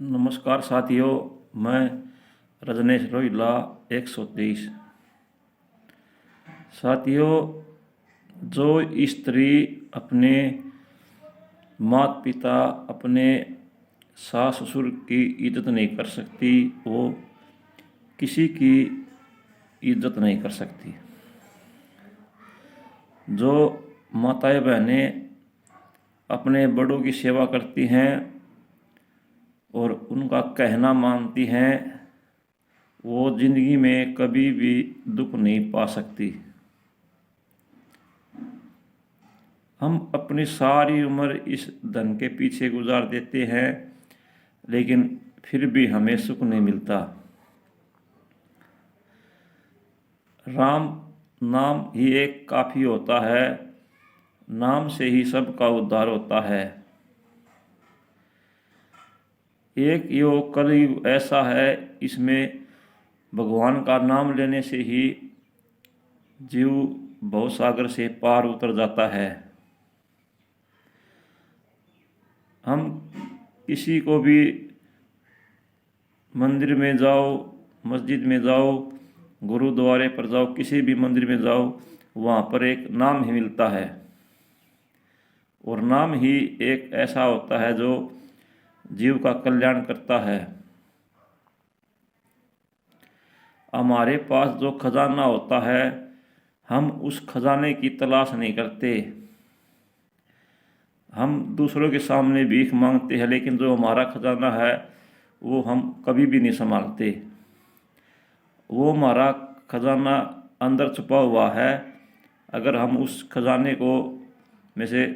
नमस्कार साथियों, मैं रजनेश रोहिला 123। साथियों, जो स्त्री अपने माता पिता, अपने सास ससुर की इज्जत नहीं कर सकती, वो किसी की इज्जत नहीं कर सकती। जो माताएं बहनें अपने बड़ों की सेवा करती हैं और उनका कहना मानती हैं, वो जिंदगी में कभी भी दुख नहीं पा सकती। हम अपनी सारी उम्र इस धन के पीछे गुजार देते हैं, लेकिन फिर भी हमें सुख नहीं मिलता। राम नाम ही एक काफ़ी होता है, नाम से ही सबका उद्धार होता है। एक योग कलयुग ऐसा है, इसमें भगवान का नाम लेने से ही जीव भवसागर से पार उतर जाता है। हम किसी को भी मंदिर में जाओ, मस्जिद में जाओ, गुरुद्वारे पर जाओ, किसी भी मंदिर में जाओ, वहाँ पर एक नाम ही मिलता है। और नाम ही एक ऐसा होता है जो जीव का कल्याण करता है। हमारे पास जो खजाना होता है, हम उस खजाने की तलाश नहीं करते। हम दूसरों के सामने भीख मांगते हैं, लेकिन जो हमारा खजाना है वो हम कभी भी नहीं संभालते। वो हमारा खजाना अंदर छुपा हुआ है। अगर हम उस खजाने को में से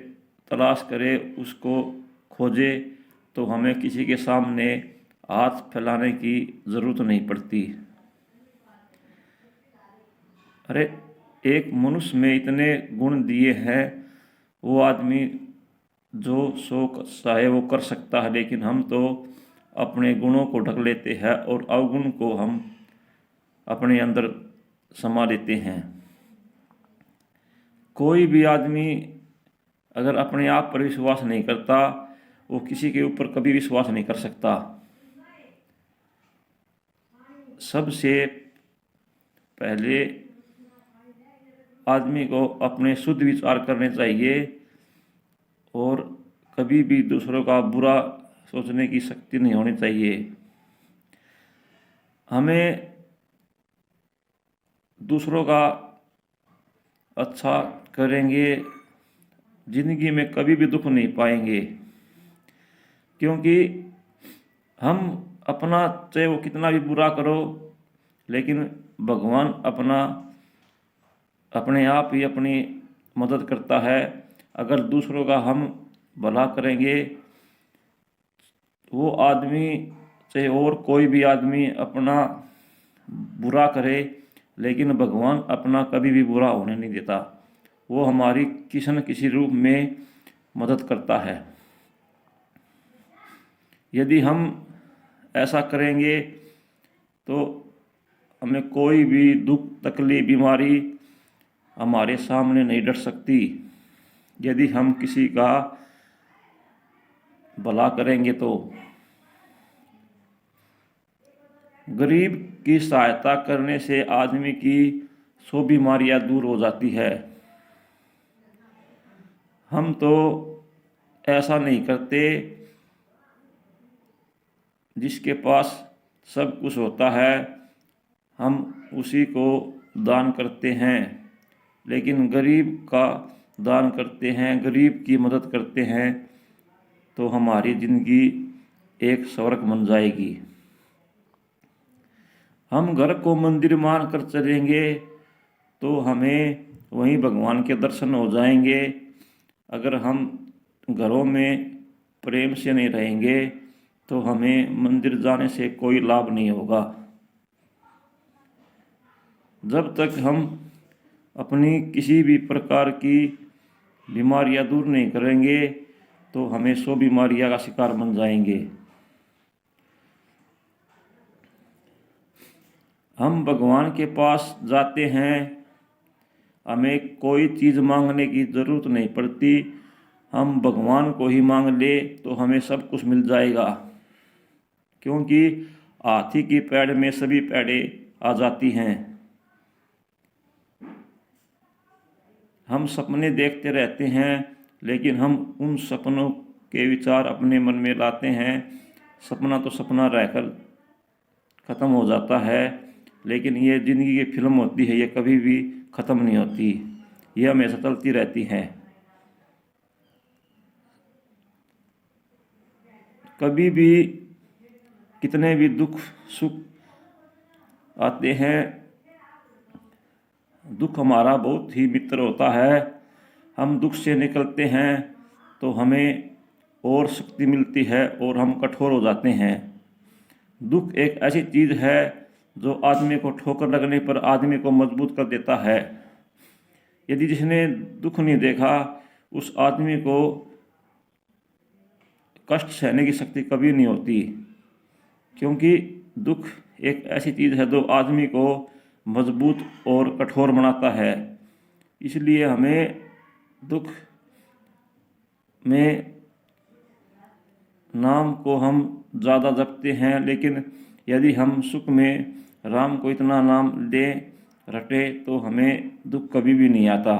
तलाश करें, उसको खोजें, तो हमें किसी के सामने हाथ फैलाने की ज़रूरत नहीं पड़ती। अरे, एक मनुष्य में इतने गुण दिए हैं, वो आदमी जो शौक चाहे वो कर सकता है, लेकिन हम तो अपने गुणों को ढक लेते हैं और अवगुण को हम अपने अंदर समा लेते हैं। कोई भी आदमी अगर अपने आप पर विश्वास नहीं करता, वो किसी के ऊपर कभी विश्वास नहीं कर सकता। सबसे पहले आदमी को अपने शुद्ध विचार करने चाहिए और कभी भी दूसरों का बुरा सोचने की शक्ति नहीं होनी चाहिए। हमें दूसरों का अच्छा करेंगे, जिंदगी में कभी भी दुख नहीं पाएंगे, क्योंकि हम अपना चाहे वो कितना भी बुरा करो, लेकिन भगवान अपने आप ही अपनी मदद करता है। अगर दूसरों का हम भला करेंगे, वो आदमी चाहे और कोई भी आदमी अपना बुरा करे, लेकिन भगवान अपना कभी भी बुरा होने नहीं देता। वो हमारी किसी न किसी रूप में मदद करता है। यदि हम ऐसा करेंगे तो हमें कोई भी दुख, तकलीफ, बीमारी हमारे सामने नहीं डट सकती। यदि हम किसी का भला करेंगे तो गरीब की सहायता करने से आदमी की 100 बीमारियां दूर हो जाती है। हम तो ऐसा नहीं करते। जिसके पास सब कुछ होता है, हम उसी को दान करते हैं, लेकिन गरीब का दान करते हैं, गरीब की मदद करते हैं, तो हमारी ज़िंदगी एक स्वर्ग बन जाएगी। हम घर को मंदिर मान कर चलेंगे तो हमें वहीं भगवान के दर्शन हो जाएंगे। अगर हम घरों में प्रेम से नहीं रहेंगे तो हमें मंदिर जाने से कोई लाभ नहीं होगा। जब तक हम अपनी किसी भी प्रकार की बीमारियां दूर नहीं करेंगे तो हमें 100 बीमारियां का शिकार बन जाएंगे। हम भगवान के पास जाते हैं, हमें कोई चीज़ मांगने की ज़रूरत नहीं पड़ती। हम भगवान को ही मांग ले तो हमें सब कुछ मिल जाएगा। क्योंकि हाथी की पैड़ में सभी पैड़ें आ जाती हैं। हम सपने देखते रहते हैं, लेकिन हम उन सपनों के विचार अपने मन में लाते हैं। सपना तो सपना रहकर ख़त्म हो जाता है, लेकिन ये ज़िंदगी की फिल्म होती है, ये कभी भी ख़त्म नहीं होती, ये हमेशा चलती रहती है। कभी भी कितने भी दुख सुख आते हैं, दुख हमारा बहुत ही मित्र होता है। हम दुख से निकलते हैं तो हमें और शक्ति मिलती है और हम कठोर हो जाते हैं। दुख एक ऐसी चीज़ है जो आदमी को ठोकर लगने पर आदमी को मजबूत कर देता है। यदि जिसने दुख नहीं देखा, उस आदमी को कष्ट सहने की शक्ति कभी नहीं होती, क्योंकि दुख एक ऐसी चीज़ है जो आदमी को मजबूत और कठोर बनाता है। इसलिए हमें दुख में नाम को हम ज़्यादा जपते हैं, लेकिन यदि हम सुख में राम को इतना नाम लें रटे तो हमें दुख कभी भी नहीं आता।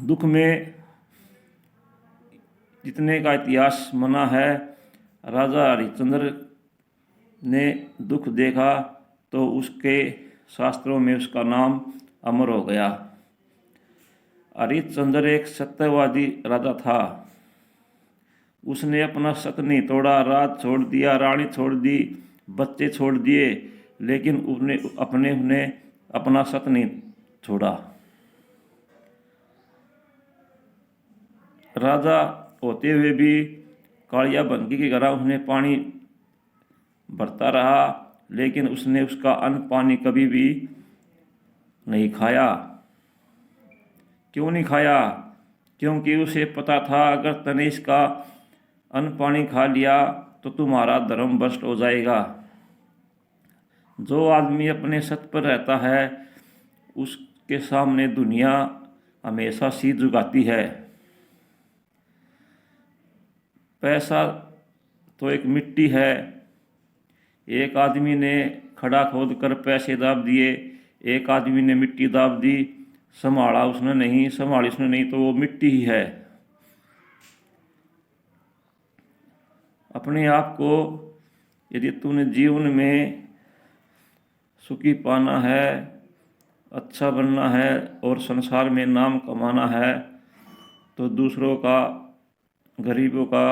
दुख में जितने का इतिहास बना है, राजा हरिश्चंद्र ने दुख देखा तो उसके शास्त्रों में उसका नाम अमर हो गया। हरिश्चंद्र एक सत्यवादी राजा था। उसने अपना सत नहीं तोड़ा, राज छोड़ दिया, रानी छोड़ दी, बच्चे छोड़ दिए, लेकिन उसने अपना सत नहीं छोड़ा। राजा होते हुए भी कालिया भंगी की तरह उसने पानी भरता रहा, लेकिन उसने उसका अन्न पानी कभी भी नहीं खाया। क्यों नहीं खाया? क्योंकि उसे पता था अगर तने इसका अन्न पानी खा लिया तो तुम्हारा धर्म भ्रष्ट हो जाएगा। जो आदमी अपने सत्य पर रहता है उसके सामने दुनिया हमेशा सिर झुकाती है। पैसा तो एक मिट्टी है। एक आदमी ने खड़ा खोद कर पैसे दाब दिए, एक आदमी ने मिट्टी दाब दी, संभाली उसने नहीं तो वो मिट्टी ही है। अपने आप को यदि तूने जीवन में सुखी पाना है, अच्छा बनना है और संसार में नाम कमाना है, तो दूसरों का, गरीबों का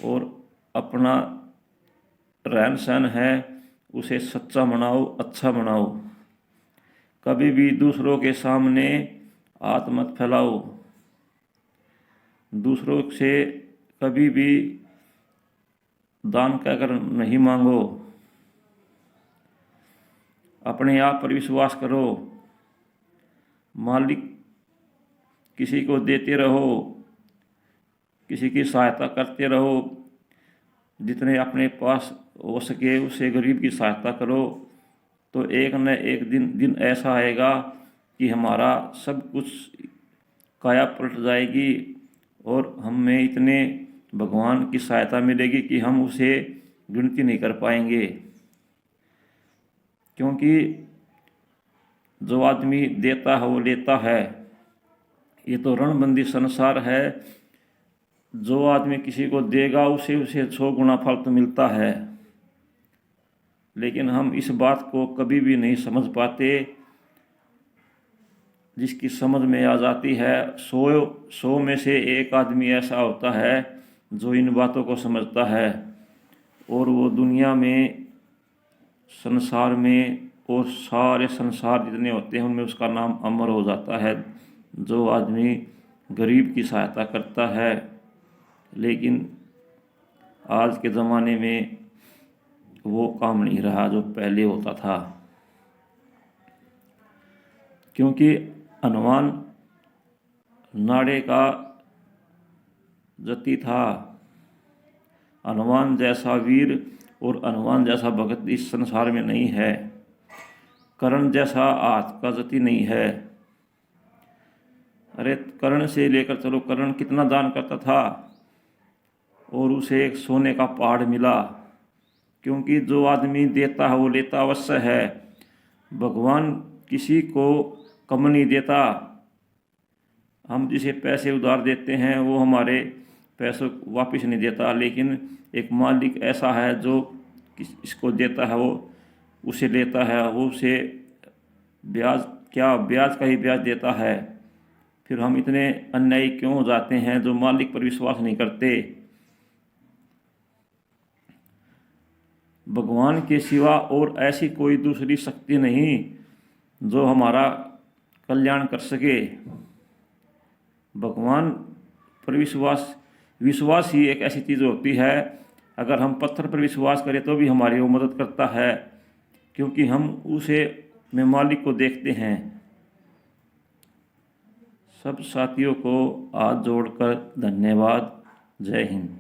और अपना रहन सहन है उसे सच्चा बनाओ, अच्छा बनाओ। कभी भी दूसरों के सामने हाथ मत फैलाओ। दूसरों से कभी भी दान कहकर नहीं मांगो। अपने आप पर विश्वास करो। मालिक किसी को देते रहो, किसी की सहायता करते रहो। जितने अपने पास हो सके उससे गरीब की सहायता करो, तो एक न एक दिन ऐसा आएगा कि हमारा सब कुछ काया पलट जाएगी और हमें इतने भगवान की सहायता मिलेगी कि हम उसे गिनती नहीं कर पाएंगे। क्योंकि जो आदमी देता है वो लेता है। ये तो रणबंदी संसार है। जो आदमी किसी को देगा उसे 100 गुना फल तो मिलता है। लेकिन हम इस बात को कभी भी नहीं समझ पाते। जिसकी समझ में आ जाती है, 100 में से एक आदमी ऐसा होता है जो इन बातों को समझता है, और वो दुनिया में, संसार में और सारे संसार जितने होते हैं उनमें उसका नाम अमर हो जाता है। जो आदमी गरीब की सहायता करता है। लेकिन आज के ज़माने में वो काम नहीं रहा जो पहले होता था, क्योंकि हनुमान नाड़े का जति था। हनुमान जैसा वीर और हनुमान जैसा भगत इस संसार में नहीं है। कर्ण जैसा हाथ का जति नहीं है। अरे कर्ण से लेकर चलो, कर्ण कितना दान करता था। और उसे एक सोने का पहाड़ मिला, क्योंकि जो आदमी देता है वो लेता अवश्य है। भगवान किसी को कम नहीं देता। हम जिसे पैसे उधार देते हैं वो हमारे पैसों को वापस नहीं देता, लेकिन एक मालिक ऐसा है जो इसको देता है वो उसे लेता है, वो उसे ब्याज, क्या ब्याज का ही ब्याज देता है। फिर हम इतने अन्यायी क्यों हो जाते हैं जो मालिक पर विश्वास नहीं करते। भगवान के सिवा और ऐसी कोई दूसरी शक्ति नहीं जो हमारा कल्याण कर सके। भगवान पर विश्वास ही एक ऐसी चीज़ होती है, अगर हम पत्थर पर विश्वास करें तो भी हमारी वो मदद करता है, क्योंकि हम उसे में मालिक को देखते हैं। सब साथियों को हाथ जोड़कर धन्यवाद। जय हिंद।